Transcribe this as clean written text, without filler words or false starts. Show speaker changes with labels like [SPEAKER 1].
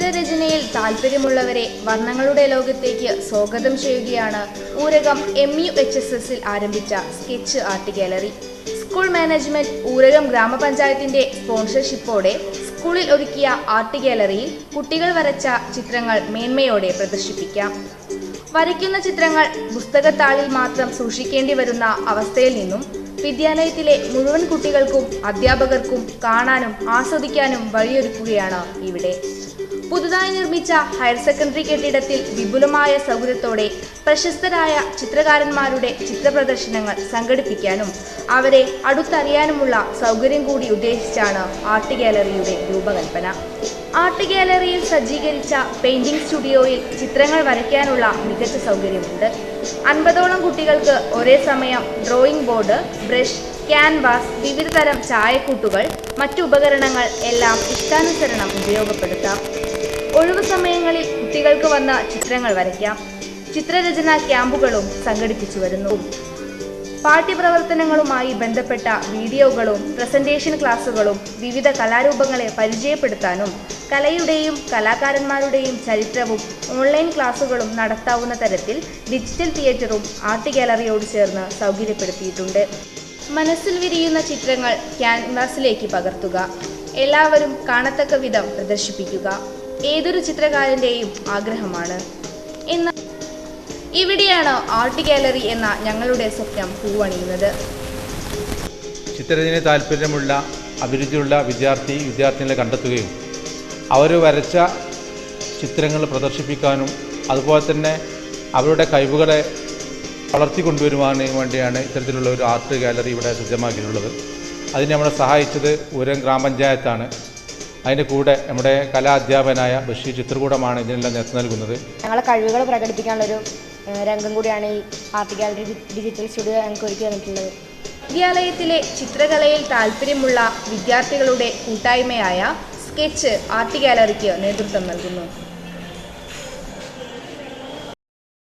[SPEAKER 1] ചിത്രരചനയിൽ താൽപ്പര്യമുള്ളവരെ വർണ്ണങ്ങളുടെ ലോകത്തേക്ക് സ്വാഗതം ചെയ്യുകയാണ് ഊരകം MUHSSൽ ആരംഭിച്ച sketch art gallery. School management Oorakam ഗ്രാമപഞ്ചായത്തിന്റെ സ്പോൺസർഷിപ്പോടെ സ്കൂളിൽ ഒരുക്കിയ ആർട്ട് ഗാലറിയിൽ കുട്ടികൾ വരച്ച ചിത്രങ്ങൾ മേന്മയോടെ പ്രദർശിപ്പിക്കാം. വരയ്ക്കുന്ന ചിത്രങ്ങൾ പുസ്തകത്താളിൽ മാത്രം സൂക്ഷിക്കേണ്ടി വരുന്ന അവസ്ഥയിൽ നിന്നും വിദ്യാലയത്തിലെ മുഴുവൻ കുട്ടികൾക്കും അധ്യാപകർക്കും കാണാനും ആസ്വദിക്കാനും വഴിയൊരുക്കുകയാണ് ഇവിടെ. പുതുതായി നിർമ്മിച്ച ഹയർ സെക്കൻഡറി കെട്ടിടത്തിൽ വിപുലമായ സൗകര്യത്തോടെ പ്രശസ്തരായ ചിത്രകാരന്മാരുടെ ചിത്രപ്രദർശനങ്ങൾ സംഘടിപ്പിക്കാനും അവരെ അടുത്തറിയാനുമുള്ള സൗകര്യം കൂടി ഉദ്ദേശിച്ചാണ് ആർട്ട് ഗാലറിയുടെ രൂപകൽപ്പന. ആർട്ട് ഗാലറിയിൽ സജ്ജീകരിച്ച പെയിന്റിംഗ് സ്റ്റുഡിയോയിൽ ചിത്രങ്ങൾ വരയ്ക്കാനുള്ള മികച്ച സൗകര്യമുണ്ട്. 50ഓളം കുട്ടികൾക്ക് ഒരേ സമയം ഡ്രോയിങ് ബോർഡ്, ബ്രഷ്, ക്യാൻവാസ്, വിവിധ തരം ചായക്കൂട്ടുകൾ, മറ്റു ഉപകരണങ്ങൾ എല്ലാം ഇഷ്ടാനുസരണം ഉപയോഗപ്പെടുത്താം. ഒഴിവു സമയങ്ങളിൽ കുട്ടികൾക്ക് വന്ന് ചിത്രങ്ങൾ വരയ്ക്കാം. ചിത്രരചനാ ക്യാമ്പുകളും സംഘടിപ്പിച്ചു വരുന്നു. പാഠ്യപ്രവർത്തനങ്ങളുമായി ബന്ധപ്പെട്ട വീഡിയോകളും പ്രസന്റേഷൻ ക്ലാസുകളും വിവിധ കലാരൂപങ്ങളെ പരിചയപ്പെടുത്താനും കലയുടെയും കലാകാരന്മാരുടെയും ചരിത്രവും ഓൺലൈൻ ക്ലാസുകളും നടത്താവുന്ന തരത്തിൽ ഡിജിറ്റൽ തിയേറ്ററും ആർട്ട് ഗാലറിയോട് ചേർന്ന് സൗകര്യപ്പെടുത്തിയിട്ടുണ്ട്. മനസ്സിൽ വിരിയുന്ന ചിത്രങ്ങൾ ക്യാൻവാസിലേക്ക് പകർത്തുക, എല്ലാവരും കാണത്തക്ക വിധം പ്രദർശിപ്പിക്കുക ഏതൊരു ചിത്രകാരൻ്റെയും ആഗ്രഹമാണ്. എന്നാൽ ഇവിടെയാണ് ആർട്ട് ഗാലറി എന്ന ഞങ്ങളുടെ സ്വപ്നം പൂവണിയുന്നത്.
[SPEAKER 2] ചിത്രരചനയിൽ താല്പര്യമുള്ള അഭിരുചിയുള്ള വിദ്യാർത്ഥിനികളെ കണ്ടെത്തുകയും അവർ വരച്ച ചിത്രങ്ങൾ പ്രദർശിപ്പിക്കാനും അതുപോലെ തന്നെ അവരുടെ കഴിവുകളെ വളർത്തിക്കൊണ്ടുവരുവാനും വേണ്ടിയാണ് ഇത്തരത്തിലുള്ള ഒരു ആർട്ട് ഗാലറി ഇവിടെ സജ്ജമാക്കിയിട്ടുള്ളത്. അതിന് നമ്മളെ സഹായിച്ചത് ഊരകം ഗ്രാമപഞ്ചായത്താണ്. അതിൻ്റെ കൂടെ നമ്മുടെ കലാ അധ്യാപകനായ ബഷീർ ചിത്രകൂടമാണ് ഇതിനെല്ലാം നേതൃത്വം നൽകുന്നത്.
[SPEAKER 3] ഞങ്ങളെ കഴിവുകൾ പ്രകടിപ്പിക്കാനുള്ളൊരു രംഗം കൂടിയാണ് ഈ ആർട്ട് ഗാലറി ഡിജിറ്റൽ സ്റ്റുഡിയോ ഞങ്ങൾക്ക് ഒരുക്കി തന്നിട്ടുള്ളത്.
[SPEAKER 1] വിദ്യാലയത്തിലെ ചിത്രകലയിൽ താല്പര്യമുള്ള വിദ്യാർത്ഥികളുടെ കൂട്ടായ്മയായ സ്കെച്ച് ആർട്ട് ഗാലറിക്ക് നേതൃത്വം നൽകുന്നു.